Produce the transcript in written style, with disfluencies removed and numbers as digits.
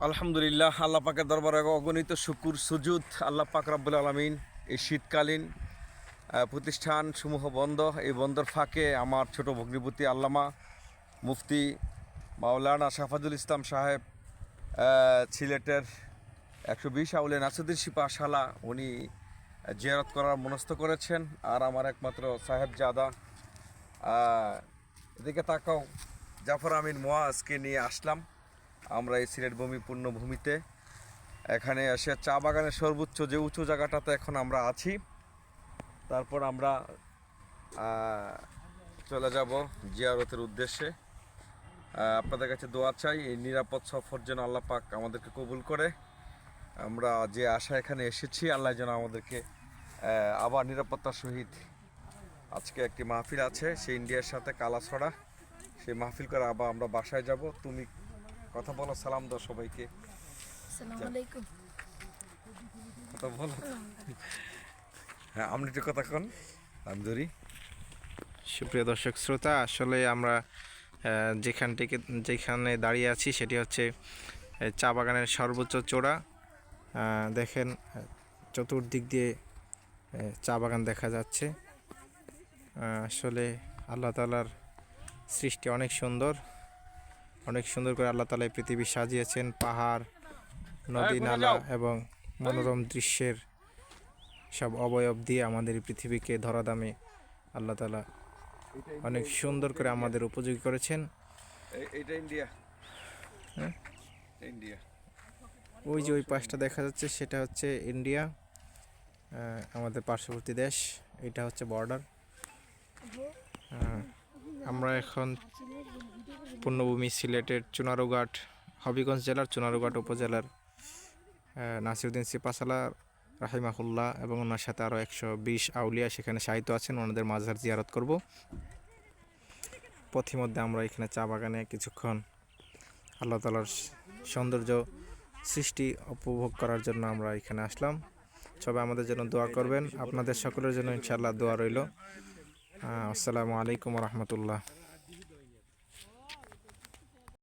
আলহামদুলিল্লাহ, আল্লাহ পাকের দরবারে অগণিত শুকুর সুজুদ। আল্লাহ পাক রব্বুল আলামিন এই শীতকালীন প্রতিষ্ঠান সমূহ বন্ধ, এই বন্দর ফাঁকে আমার ছোট ভগ্নিপতি আল্লামা মুফতি মাওলানা শাফাজুল ইসলাম সাহেব সিলেটের 120 আউলে নাসিরুদ্দিন শিপাশালা উনি জিয়ারত করার মনস্থ করেছেন। আর আমার একমাত্র সাহেবজাদা এদিকে তাকাও জাফর আমিন মোয়াজকে নিয়ে আসলাম আমরা এই সিলেট ভূমি পূর্ণভূমিতে। এখানে এসে চা বাগানের সর্বোচ্চ যে উঁচু জায়গাটাতে এখন আমরা আছি, তারপর আমরা চলে যাব জিয়ারতের উদ্দেশ্যে। আপনাদের কাছে দোয়া চাই এই নিরাপদ সফর যেন আল্লাহ পাক আমাদেরকে কবুল করে। আমরা যে আশা এখানে এসেছি, আল্লাহ যেন আমাদেরকে আবার নিরাপত্তার সহিত, আজকে একটি মাহফিল আছে সেই ইন্ডিয়ার সাথে কালাছড়া, সেই মাহফিল করে আবার আমরা বাসায় যাব। তুমি কথা বলো, সালাম দাও সবাইকে। কথা বলো। হ্যাঁ, আপনি একটু কথা কন, আমি ধরি। সুপ্রিয় দর্শক শ্রোতা, আসলে আমরা যেখানে দাঁড়িয়ে আছি সেটি হচ্ছে চা বাগানের সর্বোচ্চ চূড়া। দেখেন চতুর্দিক দিয়ে চা বাগান দেখা যাচ্ছে। আসলে আল্লাহ তাআলার সৃষ্টি অনেক সুন্দর, অনেক সুন্দর করে আল্লাহ তাআলা এই পৃথিবী সাজিয়েছেন। পাহাড়, নদী, নালা এবং মনোরম দৃশ্যের সব অবয়ব দিয়ে আমাদের এই পৃথিবীকে ধরাধামে আল্লাহ তাআলা অনেক সুন্দর করে আমাদের উপযোগী করেছেন। এইটা ইন্ডিয়া, হ্যাঁ ইন্ডিয়া। ওই যে ওই পাশটা দেখা যাচ্ছে সেটা হচ্ছে ইন্ডিয়া, আমাদের পার্শ্ববর্তী দেশ। এটা হচ্ছে বর্ডার। আমরা এখন পূর্ণভূমি সিলেটের চুনারুঘাট, হবিগঞ্জ জেলার চুনারুঘাট উপজেলার নাসিরুদ্দিন শিপাশালা রাহিমাহুল্লাহ এবং ওনার সাথে আরও 120 আউলিয়া সেখানে শায়িত আছেন, ওনাদের মাজার জিয়ারত করব। পথিমধ্যে আমরা এখানে চা বাগানে কিছুক্ষণ আল্লাহ তাআলার সৌন্দর্য সৃষ্টি উপভোগ করার জন্য আমরা এখানে আসলাম। সবাই আমাদের জন্য দোয়া করবেন, আপনাদের সকলের জন্য ইনশাআল্লাহ দোয়া রইল। আসসালামু আলাইকুম ওয়া রাহমাতুল্লাহ।